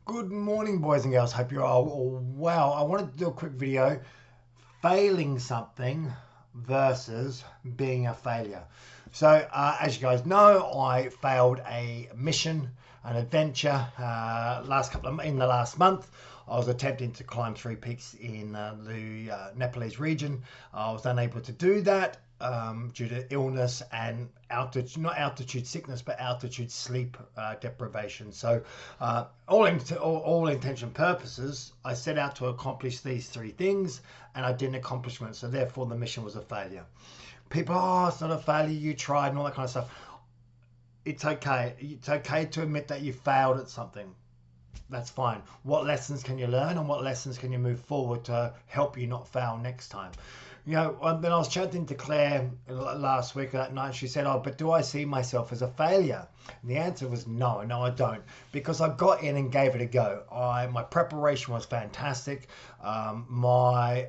Good morning, boys and girls. Hope you're all well. I wanted to do a quick video failing something versus being a failure. So, as you guys know, I failed a mission, an adventure in the last month. I was attempting to climb 3 peaks in the Nepalese region. I was unable to do that due to illness and altitude, not altitude sickness, but altitude sleep deprivation. So, all intention purposes, I set out to accomplish these 3 things, and I didn't accomplish them. So, therefore, the mission was a failure. People, oh, it's not a failure. You tried, and all that kind of stuff. It's okay. It's okay to admit that you failed at something. That's fine. What lessons can you learn, and what lessons can you move forward to help you not fail next time? Then I was chatting to Claire last week that night. She said, "Oh, but do I see myself as a failure?" And the answer was no, I don't, because I got in and gave it a go. My preparation was fantastic. My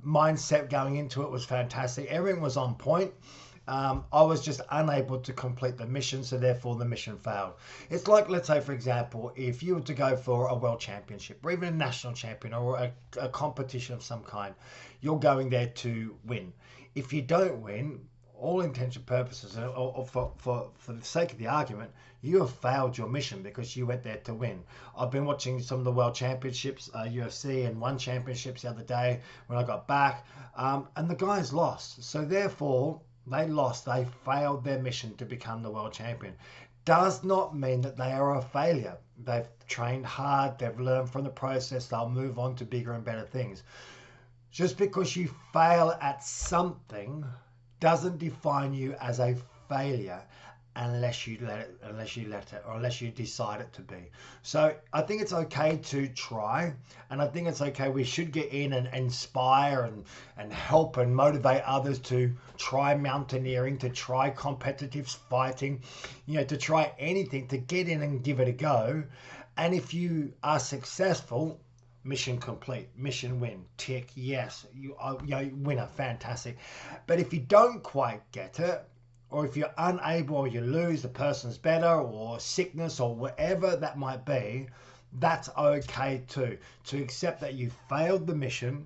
mindset going into it was fantastic. Everything was on point. I was just unable to complete the mission, so therefore the mission failed. It's like, let's say, for example, if you were to go for a world championship or even a national champion or a competition of some kind, you're going there to win. If you don't win, all intention purposes, or for the sake of the argument, you have failed your mission because you went there to win. I've been watching some of the world championships, UFC, and one championships the other day when I got back, and the guys lost. So therefore, they lost. They failed their mission to become the world champion. Does not mean that they are a failure. They've trained hard. They've learned from the process. They'll move on to bigger and better things. Just because you fail at something doesn't define you as a failure unless you let it, or unless you decide it to be. So I think it's okay to try, and I think it's okay. We should get in and inspire and help and motivate others to try mountaineering, to try competitive fighting, to try anything, to get in and give it a go. And if you are successful, mission complete, mission win, tick, yes, you winner, fantastic. But if you don't quite get it, or if you're unable, or you lose, the person's better, or sickness, or whatever that might be, that's okay too. To accept that you failed the mission,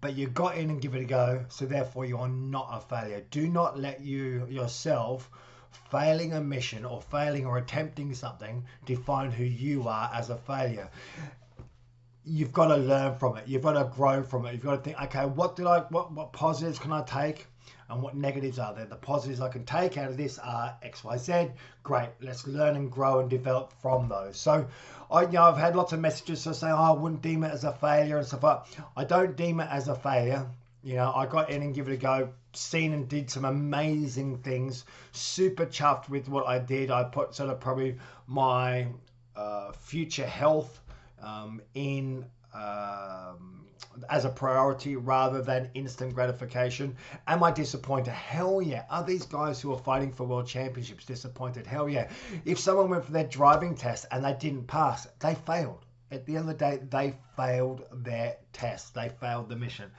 but you got in and give it a go, so therefore you are not a failure. Do not let yourself failing a mission or failing or attempting something define who you are as a failure. You've got to learn from it. You've got to grow from it. You've got to think, okay, what positives can I take and what negatives are there? The positives I can take out of this are X, Y, Z. Great. Let's learn and grow and develop from those. So I've had lots of messages saying, oh, I wouldn't deem it as a failure and stuff like that. I don't deem it as a failure. I got in and give it a go, seen and did some amazing things, super chuffed with what I did. I put sort of probably my future health in as a priority rather than instant gratification. Am I disappointed? Hell yeah. Are these guys who are fighting for world championships disappointed? Hell yeah. If someone went for their driving test and they didn't pass, they failed. At the end of the day, they failed their test. They failed the mission.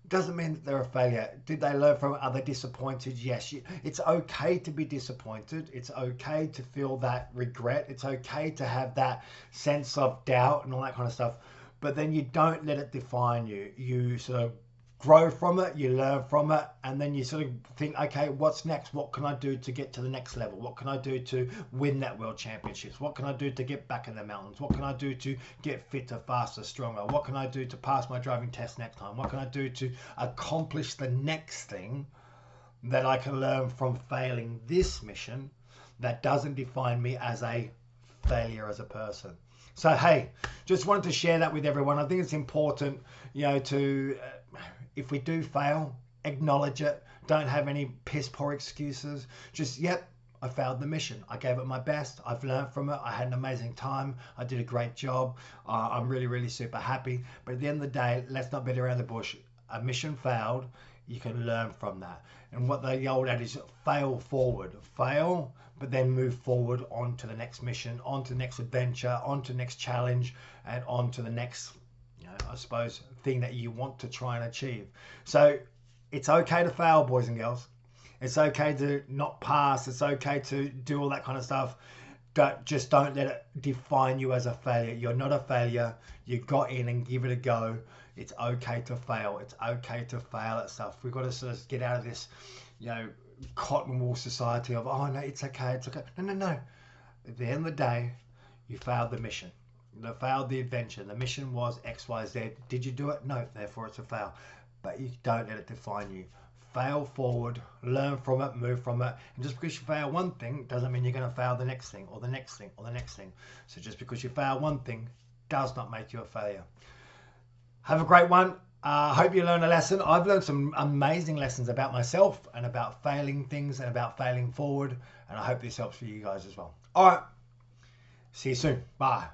Doesn't mean that they're a failure. Did they learn from it? Are they disappointed? Yes. It's okay to be disappointed. It's okay to feel that regret. It's okay to have that sense of doubt and all that kind of stuff. But then you don't let it define you. You sort of grow from it, you learn from it, and then you sort of think, okay, what's next? What can I do to get to the next level? What can I do to win that world championships? What can I do to get back in the mountains? What can I do to get fitter, faster, stronger? What can I do to pass my driving test next time? What can I do to accomplish the next thing that I can learn from failing this mission that doesn't define me as a failure as a person? So, hey, just wanted to share that with everyone. I think it's important, to if we do fail, acknowledge it. Don't have any piss poor excuses. Just, yep, I failed the mission. I gave it my best. I've learned from it. I had an amazing time. I did a great job. I'm really, really super happy. But at the end of the day, let's not beat around the bush. A mission failed. You can learn from that. And what the old adage is, fail forward. Fail, but then move forward on to the next mission, on to the next adventure, on to the next challenge, and on to the next, I suppose, thing that you want to try and achieve. So it's okay to fail, boys and girls. It's okay to not pass. It's okay to do all that kind of stuff. just don't let it define you as a failure. You're not a failure. You got in and give it a go. It's okay to fail. It's okay to fail at stuff. We've got to sort of get out of this, cotton wool society of, oh no, it's okay, it's okay. No. At the end of the day, you failed the mission. You failed the adventure. The mission was X, Y, Z. Did you do it? No, therefore it's a fail. But you don't let it define you. Fail forward, learn from it, move from it. And just because you fail one thing doesn't mean you're going to fail the next thing or the next thing or the next thing. So just because you fail one thing does not make you a failure. Have a great one. Hope you learned a lesson. I've learned some amazing lessons about myself and about failing things and about failing forward. And I hope this helps for you guys as well. All right. See you soon. Bye.